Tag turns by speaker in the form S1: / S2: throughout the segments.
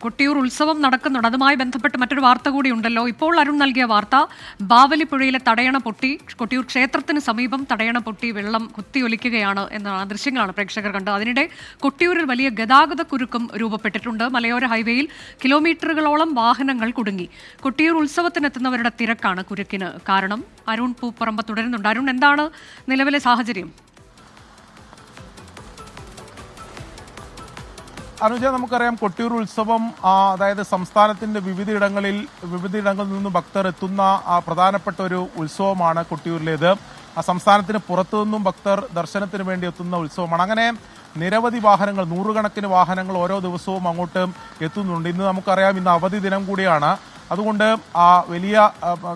S1: കൊട്ടിയൂർ ഉത്സവം നടക്കുന്നുണ്ട്. അതുമായി ബന്ധപ്പെട്ട് മറ്റൊരു വാർത്ത കൂടി ഉണ്ടല്ലോ. ഇപ്പോൾ അരുൺ നൽകിയ വാർത്ത ബാവലിപ്പുഴയിലെ തടയണ പൊട്ടി, കൊട്ടിയൂർ ക്ഷേത്രത്തിന് സമീപം തടയണ പൊട്ടി വെള്ളം കുത്തിയൊലിക്കുകയാണ് എന്ന ദൃശ്യങ്ങളാണ് പ്രേക്ഷകർ കണ്ടത്. അതിനിടെ കൊട്ടിയൂരിൽ വലിയ ഗതാഗത കുരുക്കും രൂപപ്പെട്ടിട്ടുണ്ട്. മലയോര ഹൈവേയിൽ കിലോമീറ്ററുകളോളം വാഹനങ്ങൾ കുടുങ്ങി. കൊട്ടിയൂർ ഉത്സവത്തിനെത്തുന്നവരുടെ തിരക്കാണ് കുരുക്കിന് കാരണം. അരുൺ പൂപ്പറമ്പ് തുടരുന്നുണ്ട്. അരുൺ, എന്താണ് നിലവിലെ സാഹചര്യം?
S2: അനുജ, നമുക്കറിയാം കൊട്ടിയൂർ ഉത്സവം അതായത് സംസ്ഥാനത്തിന്റെ വിവിധയിടങ്ങളിൽ നിന്ന് ഭക്തർ എത്തുന്ന പ്രധാനപ്പെട്ട ഒരു ഉത്സവമാണ് കൊട്ടിയൂരിലേത്. സംസ്ഥാനത്തിന് പുറത്തു നിന്നും ഭക്തർ ദർശനത്തിന് വേണ്ടി എത്തുന്ന ഉത്സവമാണ്. അങ്ങനെ നിരവധി വാഹനങ്ങൾ, നൂറുകണക്കിന് വാഹനങ്ങൾ ഓരോ ദിവസവും അങ്ങോട്ട് എത്തുന്നുണ്ട്. ഇന്ന് നമുക്കറിയാം, ഇന്ന് അവധി ദിനം കൂടിയാണ്. അതുകൊണ്ട് വലിയ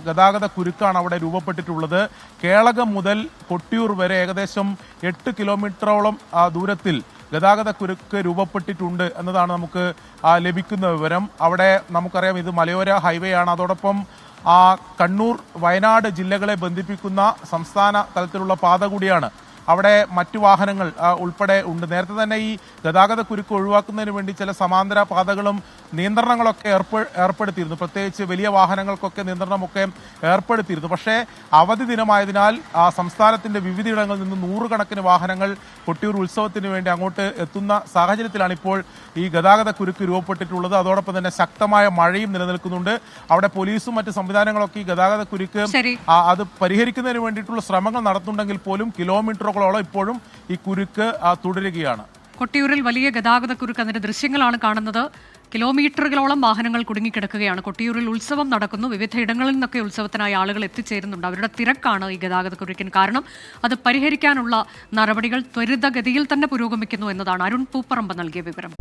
S2: ഗതാഗത കുരുക്കാണ് അവിടെ രൂപപ്പെട്ടിട്ടുള്ളത്. കേളകം മുതൽ കൊട്ടിയൂർ വരെ ഏകദേശം 8 കിലോമീറ്ററോളം ദൂരത്തിൽ ഗതാഗത കുരുക്ക് രൂപപ്പെട്ടിട്ടുണ്ട് എന്നതാണ് നമുക്ക് ലഭിക്കുന്ന വിവരം. അവിടെ നമുക്കറിയാം, ഇത് മലയോര ഹൈവേ ആണ്. അതോടൊപ്പം കണ്ണൂർ, വയനാട് ജില്ലകളെ ബന്ധിപ്പിക്കുന്ന സംസ്ഥാന തലത്തിലുള്ള പാത കൂടിയാണ്. അവിടെ മറ്റു വാഹനങ്ങൾ ഉൾപ്പെടെ ഉണ്ട്. നേരത്തെ തന്നെ ഈ ഗതാഗത കുരുക്ക് ഒഴിവാക്കുന്നതിന് വേണ്ടി ചില സമാന്തര പാതകളും നിയന്ത്രണങ്ങളൊക്കെ ഏർപ്പെടുത്തിയിരുന്നു. പ്രത്യേകിച്ച് വലിയ വാഹനങ്ങൾക്കൊക്കെ നിയന്ത്രണമൊക്കെ ഏർപ്പെടുത്തിയിരുന്നു. പക്ഷേ അവധി ദിനമായതിനാൽ സംസ്ഥാനത്തിന്റെ വിവിധയിടങ്ങളിൽ നിന്ന് നൂറുകണക്കിന് വാഹനങ്ങൾ കൊട്ടിയൂർ ഉത്സവത്തിന് വേണ്ടി അങ്ങോട്ട് എത്തുന്ന സാഹചര്യത്തിലാണ് ഇപ്പോൾ ഈ ഗതാഗത കുരുക്ക് രൂപപ്പെട്ടിട്ടുള്ളത്. അതോടൊപ്പം തന്നെ ശക്തമായ മഴയും നിലനിൽക്കുന്നുണ്ട്. അവിടെ പോലീസും മറ്റ് സംവിധാനങ്ങളൊക്കെ ഈ ഗതാഗത കുരുക്ക് അത് പരിഹരിക്കുന്നതിന് വേണ്ടിയിട്ടുള്ള ശ്രമങ്ങൾ നടത്തുന്നുണ്ടെങ്കിൽ പോലും കിലോമീറ്ററുകളോളം ഇപ്പോഴും ഈ കുരുക്ക് തുടരുകയാണ്.
S1: കൊട്ടിയൂരിൽ വലിയ ഗതാഗത കുരുക്ക്, അതിന്റെ ദൃശ്യങ്ങളാണ് കാണുന്നത്. കിലോമീറ്ററുകളോളം വാഹനങ്ങൾ കുടുങ്ങിക്കിടക്കുകയാണ്. കൊട്ടിയൂരിൽ ഉത്സവം നടക്കുന്നു. വിവിധ ഇടങ്ങളിൽ നിന്നൊക്കെ ഉത്സവത്തിനായി ആളുകൾ എത്തിച്ചേരുന്നുണ്ട്. അവരുടെ തിരക്കാണ് ഈ ഗതാഗത കുരുക്കിന് കാരണം. അത് പരിഹരിക്കാനുള്ള നടപടികൾ ത്വരിതഗതിയിൽ തന്നെ പുരോഗമിക്കുന്നു എന്നതാണ് അരുൺ പൂപ്പറമ്പ് നൽകിയ വിവരം.